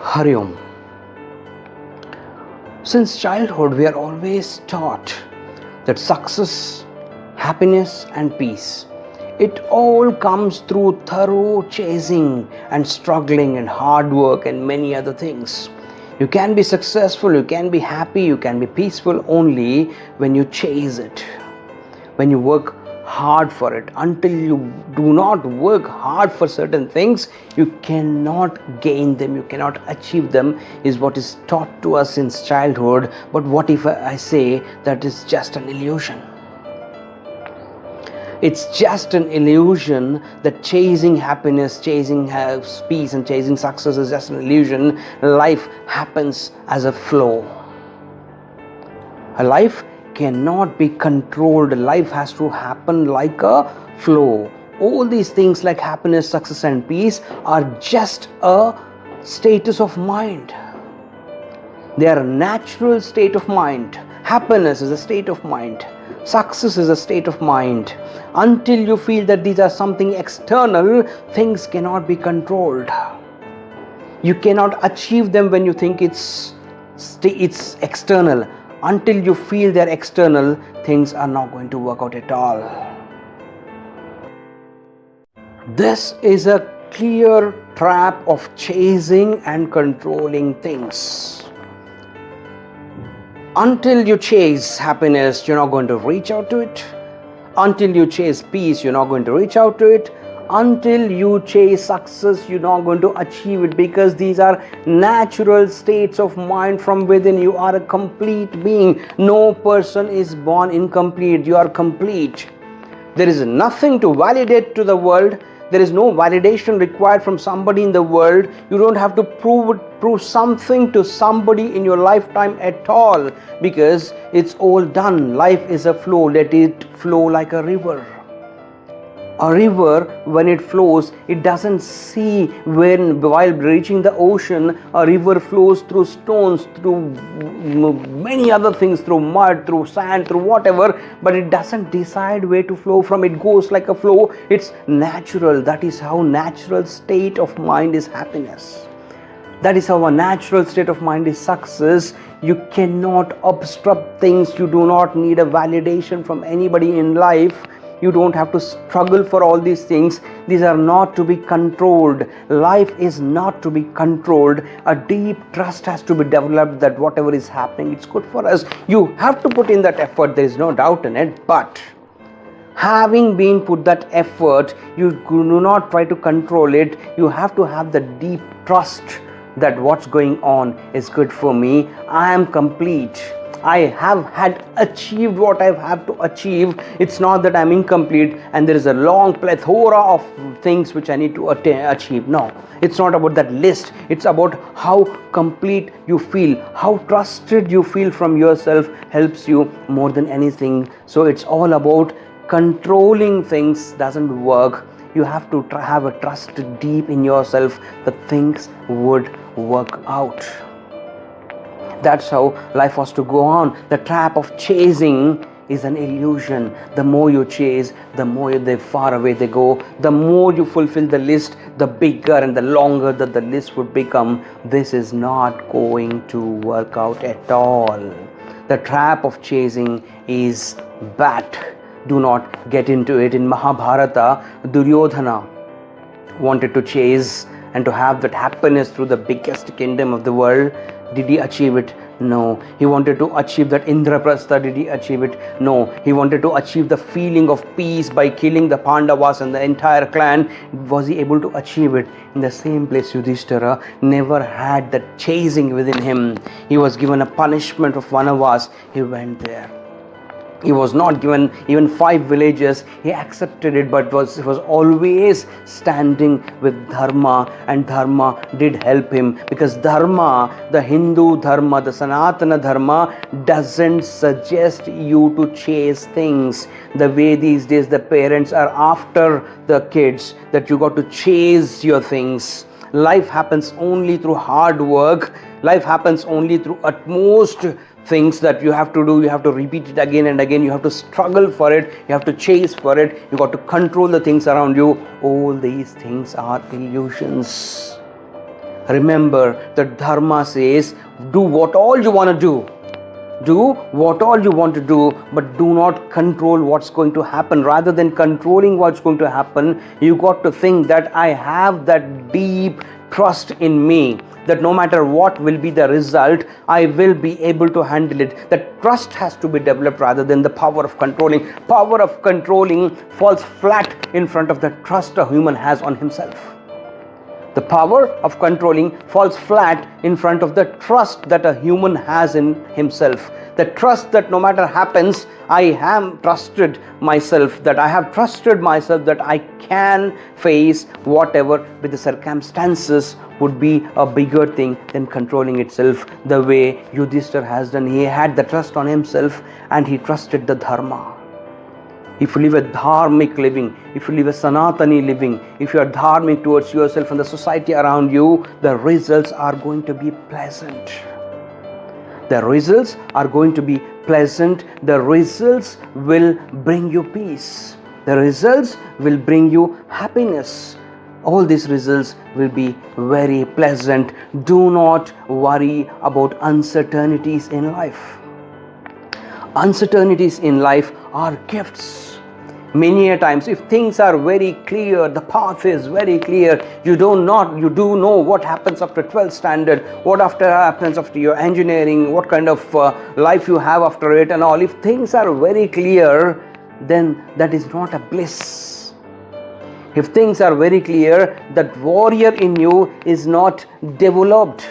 Hari Om. Since childhood, we are always taught that success, happiness, and peace, it all comes through thorough chasing and struggling and hard work and many other things. You can be successful, you can be happy, you can be peaceful only when you chase it, when you work hard for it. Until you do not work hard for certain things, you cannot gain them, you cannot achieve them, is what is taught to us since childhood. But what if I say that is just an illusion? It's just an illusion that chasing happiness, chasing peace, and chasing success is just an illusion. Life happens as a flow. A life cannot be controlled. Life has to happen like a flow. All these things like happiness, success, and peace are just a status of mind. They are a natural state of mind. Happiness is a state of mind. Success is a state of mind. Until you feel that these are something external, things cannot be controlled. You cannot achieve them when you think it's external. Until you feel they're external, things are not going to work out at all. This is a clear trap of chasing and controlling things. Until you chase happiness, you're not going to reach out to it. Until you chase peace, you're not going to reach out to it. Until you chase success, you're not going to achieve it, because these are natural states of mind from within. You are a complete being. No person is born incomplete. You are complete. There is nothing to validate to the world. There is no validation required from somebody in the world. You don't have to prove something to somebody in your lifetime at all, because it's all done. Life is a flow. Let it flow like a river. A river, when it flows, it doesn't see while reaching the ocean. A river flows through stones, through many other things, through mud, through sand, through whatever, but it doesn't decide where to flow from. It goes like a flow. It's natural. That is how natural state of mind is happiness. That is how a natural state of mind is success. You cannot obstruct things. You do not need a validation from anybody in life. You don't have to struggle for all these things. These are not to be controlled. Life is not to be controlled. A deep trust has to be developed that whatever is happening, it's good for us. You have to put in that effort. There is no doubt in it. But having been put that effort, you do not try to control it. You have to have the deep trust that what's going on is good for me. I am complete. I have had achieved what I have to achieve. It's not that I'm incomplete and there is a long plethora of things which I need to achieve. No, it's not about that list. It's about how complete you feel, how trusted you feel from yourself helps you more than anything. So it's all about controlling things doesn't work. You have to have a trust deep in yourself that things would work out. That's how life has to go on. The trap of chasing is an illusion. The more you chase, the more far away they go. The more you fulfill the list, the bigger and the longer that the list would become. This is not going to work out at all. The trap of chasing is bad. Do not get into it. In Mahabharata, Duryodhana wanted to chase and to have that happiness through the biggest kingdom of the world. Did he achieve it? No. He wanted to achieve that Indraprastha. Did he achieve it? No. He wanted to achieve the feeling of peace by killing the Pandavas and the entire clan. Was he able to achieve it? In the same place, Yudhishthira never had that chasing within him. He was given a punishment of Vanavas. He went there. He was not given even 5 villages. He accepted it, but was always standing with Dharma, and Dharma did help him, because Dharma, the Hindu Dharma, the Sanatana Dharma, doesn't suggest you to chase things the way these days the parents are after the kids, that you got to chase your things. Life happens only through hard work. Life happens only through utmost things that you have to do. You have to repeat it again and again. You have to struggle for it. You have to chase for it. You got to control the things around you. All these things are illusions. Remember that Dharma says, do what all you want to do. Do what all you want to do, but do not control what's going to happen. Rather than controlling what's going to happen, you got to think that I have that deep trust in me, that no matter what will be the result, I will be able to handle it. That trust has to be developed rather than the power of controlling. Power of controlling falls flat in front of the trust a human has on himself. The power of controlling falls flat in front of the trust that a human has in himself. The trust that no matter happens, I am trusted myself, that I have trusted myself that I can face whatever with the circumstances would be a bigger thing than controlling itself, the way Yudhishthira has done. He had the trust on himself and he trusted the Dharma. If you live a dharmic living, if you live a Sanatani living, if you are dharmic towards yourself and the society around you, the results are going to be pleasant. The results are going to be pleasant. The results will bring you peace. The results will bring you happiness. All these results will be very pleasant. Do not worry about uncertainties in life. Uncertainties in life are gifts. Many a times, if things are very clear, the path is very clear, you do know what happens after 12th standard, what happens after your engineering, what kind of life you have after it and all. If things are very clear, then that is not a bliss. If things are very clear, that warrior in you is not developed.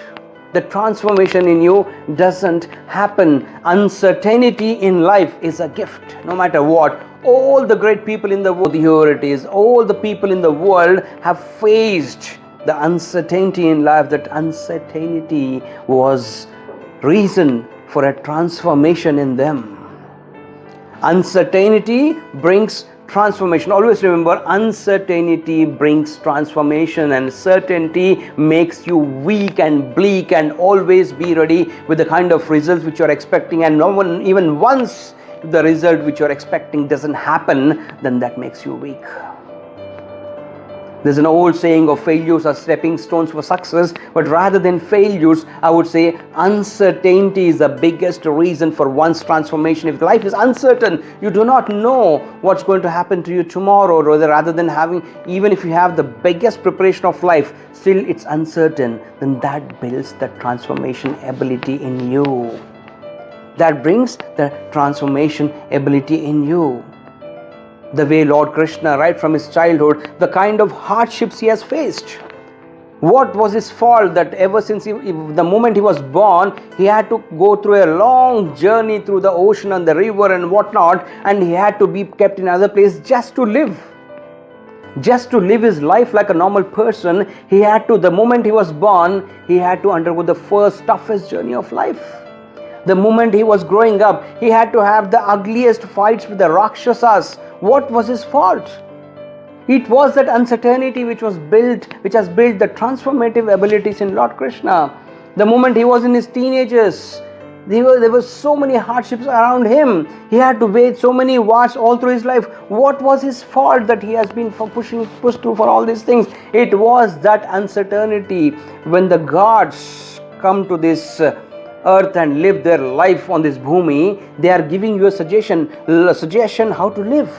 The transformation in you doesn't happen. Uncertainty in life is a gift, no matter what. All the great people in the world, here it is, all the people in the world have faced the uncertainty in life. That uncertainty was reason for a transformation in them. Uncertainty brings transformation. Always remember, uncertainty brings transformation, and certainty makes you weak and bleak, and always be ready with the kind of results which you are expecting. And no one, even once the result which you are expecting doesn't happen, then that makes you weak. There's an old saying of failures are stepping stones for success, but rather than failures, I would say uncertainty is the biggest reason for one's transformation. If life is uncertain, you do not know what's going to happen to you tomorrow, rather than having, even if you have the biggest preparation of life, still it's uncertain, then that builds the transformation ability in you. That brings the transformation ability in you. The way Lord Krishna, right from his childhood, the kind of hardships he has faced. What was his fault that ever since the moment he was born, he had to go through a long journey through the ocean and the river and whatnot, and he had to be kept in another place just to live. Just to live his life like a normal person, he had to, the moment he was born, he had to undergo the first toughest journey of life. The moment he was growing up, he had to have the ugliest fights with the Rakshasas. What was his fault? It was that uncertainty which has built the transformative abilities in Lord Krishna. The moment he was in his teenagers, there were so many hardships around him. He had to wage so many wars all through his life. What was his fault that he has been pushed through for all these things? It was that uncertainty. When the gods come to this earth and live their life on this bhumi, they are giving you a suggestion how to live.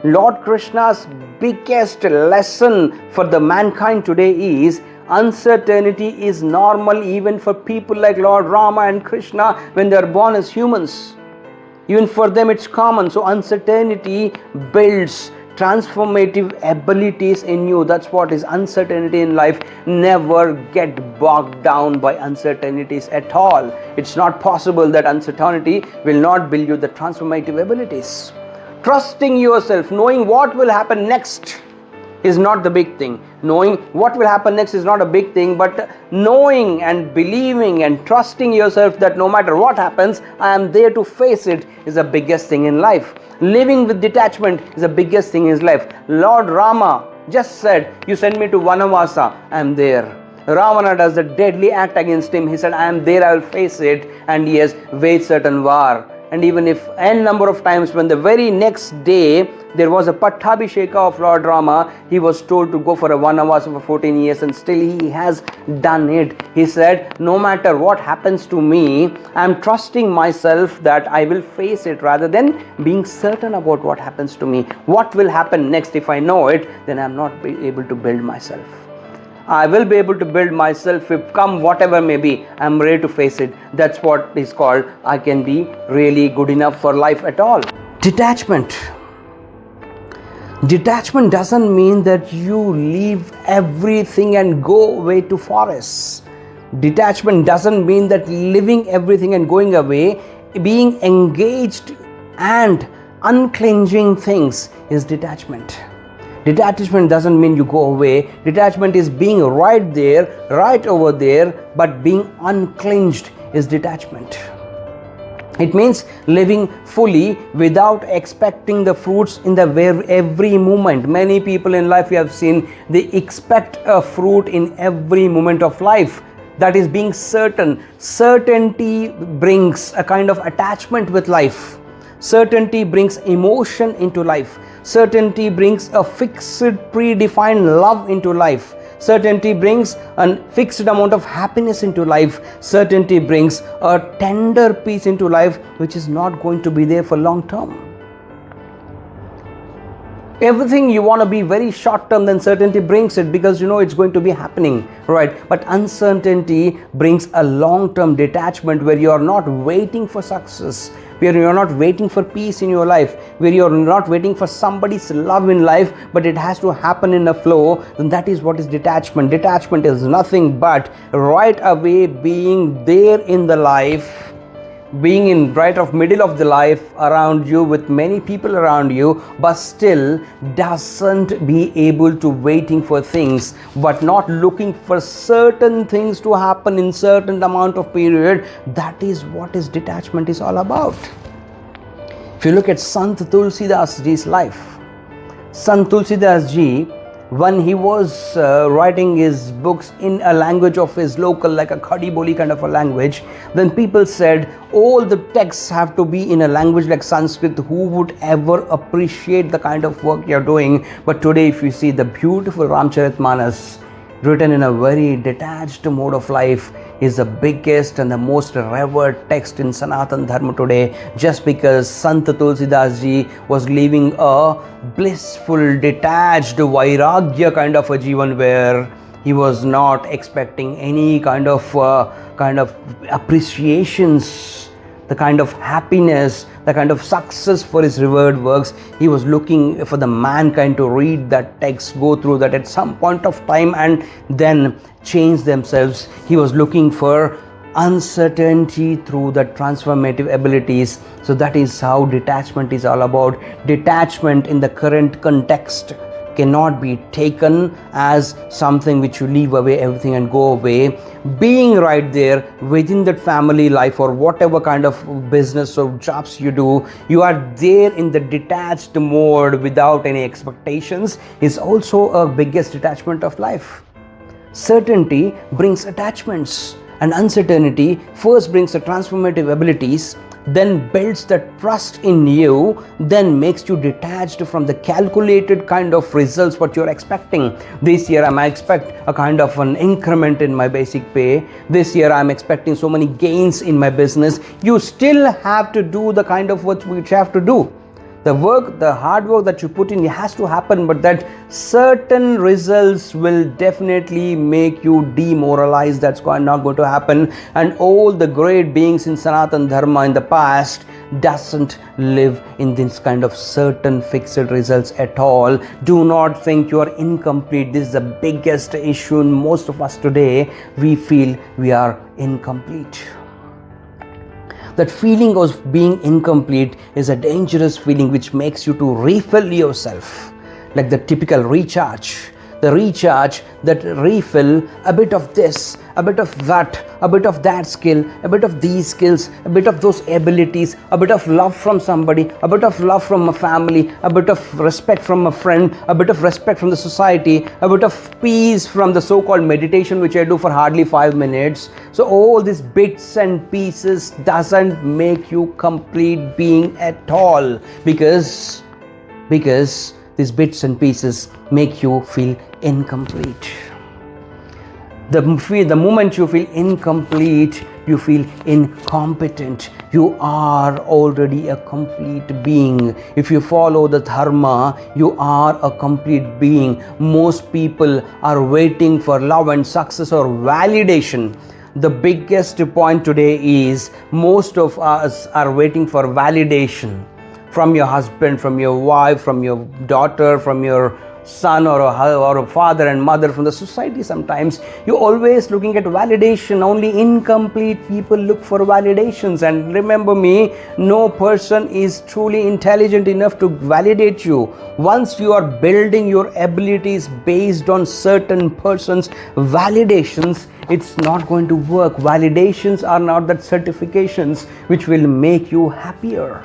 Lord Krishna's biggest lesson for the mankind today is uncertainty is normal even for people like Lord Rama and Krishna when they are born as humans. Even for them it's common. So uncertainty builds transformative abilities in you. That's what is uncertainty in life. Never get bogged down by uncertainties at all. It's not possible that uncertainty will not build you the transformative abilities. Trusting yourself, knowing what will happen next is not the big thing. Knowing what will happen next is not a big thing, but knowing and believing and trusting yourself that no matter what happens, I am there to face it is the biggest thing in life. Living with detachment is the biggest thing in his life. Lord Rama just said, you send me to Vanavasa, I am there. Ramana does the deadly act against him. He said, I am there, I will face it. And he has waged certain war. and even if n number of times when the very next day there was a Pattabhisheka of Lord Rama, he was told to go for a vanavasa for 14 years and still he has done it. He said, no matter what happens to me, I am trusting myself that I will face it rather than being certain about what happens to me. What will happen next? If I know it, then I am not able to build myself. I will be able to build myself if come whatever may be, I am ready to face it. That's what is called I can be really good enough for life at all. Detachment. Detachment doesn't mean that you leave everything and go away to forests. Detachment doesn't mean that leaving everything and going away. Being engaged and unclenching things is detachment. Detachment doesn't mean you go away. Detachment is being right there, right over there, but being unclenched is detachment. It means living fully without expecting the fruits in the every moment. Many people in life we have seen, they expect a fruit in every moment of life. That is being certain. Certainty brings a kind of attachment with life. Certainty brings emotion into life. Certainty brings a fixed, predefined love into life. Certainty brings a fixed amount of happiness into life. Certainty brings a tender peace into life which is not going to be there for long term. Everything you want to be very short term, then certainty brings it because you know it's going to be happening, right? But uncertainty brings a long term detachment where you are not waiting for success, where you are not waiting for peace in your life, where you are not waiting for somebody's love in life, but it has to happen in a flow. Then that is what is detachment. Detachment is nothing but right away being there in the life, being in right of middle of the life around you with many people around you, but still doesn't be able to waiting for things, but not looking for certain things to happen in certain amount of period. That is what is detachment is all about. If you look at Sant Tulsidas ji's life, Sant Tulsidas ji, when he was writing his books in a language of his local, like a Khadi Boli kind of a language, then people said all the texts have to be in a language like Sanskrit. Who would ever appreciate the kind of work you're doing? But today if you see the beautiful Ramcharitmanas written in a very detached mode of life is the biggest and the most revered text in Sanatana Dharma today, just because Sant Tulsidas ji was living a blissful, detached, vairagya kind of a jivan where he was not expecting any kind of appreciations, the kind of happiness, the kind of success for his revered works. He was looking for the mankind to read that text, go through that at some point of time and then change themselves. He was looking for uncertainty through the transformative abilities. So that is how detachment is all about. Detachment in the current context cannot be taken as something which you leave away everything and go away. Being right there within that family life or whatever kind of business or jobs you do, you are there in the detached mode without any expectations is also a biggest detachment of life. Certainty brings attachments, and uncertainty first brings the transformative abilities, then builds the trust in you, then makes you detached from the calculated kind of results what you're expecting. This year I might expect a kind of an increment in my basic pay. This year I'm expecting so many gains in my business. You still have to do the kind of work which you have to do. The work, the hard work that you put in, it has to happen, but that certain results will definitely make you demoralized. That's not going to happen. And all the great beings in Sanatana Dharma in the past doesn't live in this kind of certain fixed results at all. Do not think you are incomplete. This is the biggest issue in most of us today. We feel we are incomplete. That feeling of being incomplete is a dangerous feeling which makes you to refill yourself, like the typical recharge. the recharge, that refill, a bit of this, a bit of that, a bit of that skill, a bit of these skills, a bit of those abilities, a bit of love from somebody, a bit of love from a family, a bit of respect from a friend, a bit of respect from the society, a bit of peace from the so-called meditation which I do for hardly 5 minutes. So all these bits and pieces doesn't make you complete being at all, because these bits and pieces make you feel incomplete. The moment you feel incomplete, you feel incompetent. You are already a complete being. If you follow the dharma, you are a complete being. Most people are waiting for love and success or validation. The biggest point today is most of us are waiting for validation from your husband, from your wife, from your daughter, from your son or a father and mother, from the society. Sometimes you're always looking at validation. Only incomplete people look for validations. And remember me, no person is truly intelligent enough to validate you. Once you are building your abilities based on certain person's validations, it's not going to work. Validations are not that certifications which will make you happier.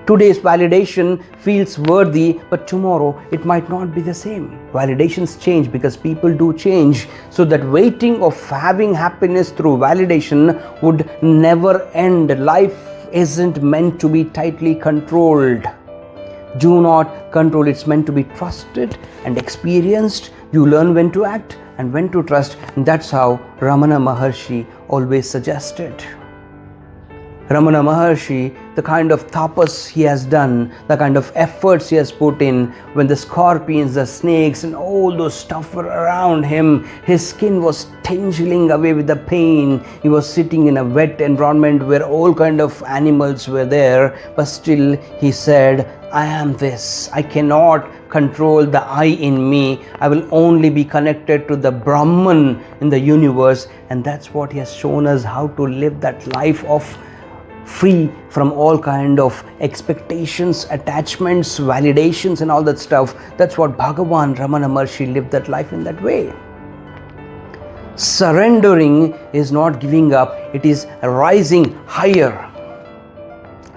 Today's validation feels worthy, but tomorrow it might not be the same. Validations change because people do change. So that waiting of having happiness through validation would never end. Life isn't meant to be tightly controlled. Do not control. It's meant to be trusted and experienced. You learn when to act and when to trust. And that's how Ramana Maharshi always suggested. Ramana Maharshi, the kind of tapas he has done, the kind of efforts he has put in, when the scorpions, the snakes and all those stuff were around him, his skin was tingling away with the pain. He was sitting in a wet environment where all kind of animals were there, but still he said, I am this. I cannot control the I in me. I will only be connected to the Brahman in the universe. And that's what he has shown us, how to live that life of free from all kind of expectations, attachments, validations and all that stuff. That's what Bhagavan Ramana Maharshi lived that life in that way. Surrendering is not giving up, it is rising higher.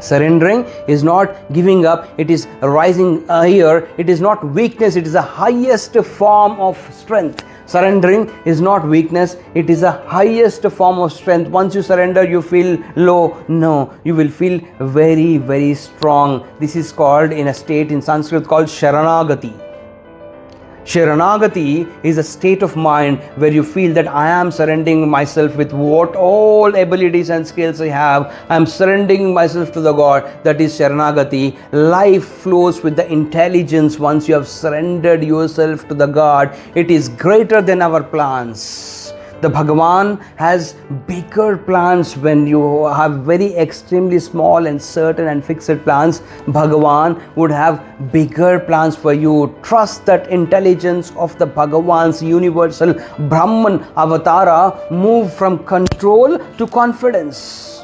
Surrendering is not giving up, it is rising higher. It is not weakness, it is the highest form of strength. Surrendering is not weakness, it is the highest form of strength. Once you surrender, you feel low. No, you will feel very, very strong. This is called, in a state in Sanskrit called Sharanagati. Sharanagati is a state of mind where you feel that I am surrendering myself with what all abilities and skills I have. I am surrendering myself to the God. That is Sharanagati. Life flows with the intelligence once you have surrendered yourself to the God. It is greater than our plans. The Bhagavan has bigger plans. When you have very extremely small and certain and fixed plans, Bhagavan would have bigger plans for you. Trust that intelligence of the Bhagavan's universal Brahman avatara. Move from control to confidence.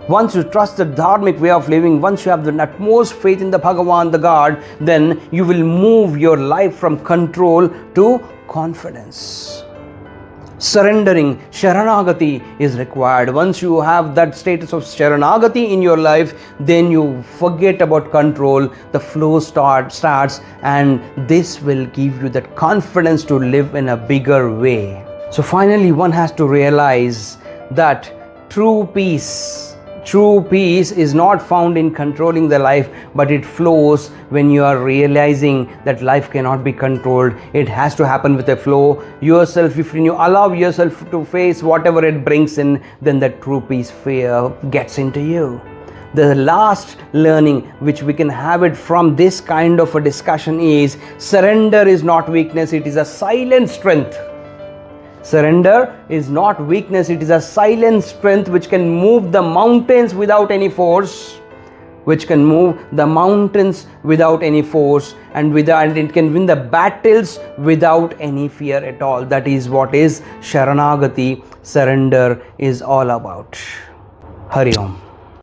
Once you trust the dharmic way of living, once you have the utmost faith in the Bhagavan, the God, then you will move your life from control to confidence. Surrendering, Sharanagati is required. Once you have that status of Sharanagati in your life, then you forget about control. The flow starts, and this will give you that confidence to live in a bigger way. So finally, one has to realize that true peace is not found in controlling the life, but it flows when you are realizing that life cannot be controlled. It has to happen with a flow. Yourself, if you allow yourself to face whatever it brings in, then that true peace gets into you. The last learning which we can have it from this kind of a discussion is, surrender is not weakness, it is a silent strength. Surrender is not weakness, it is a silent strength which can move the mountains without any force. And it can win the battles without any fear at all. That is what is Sharanagati, surrender, is all about. Hari Om.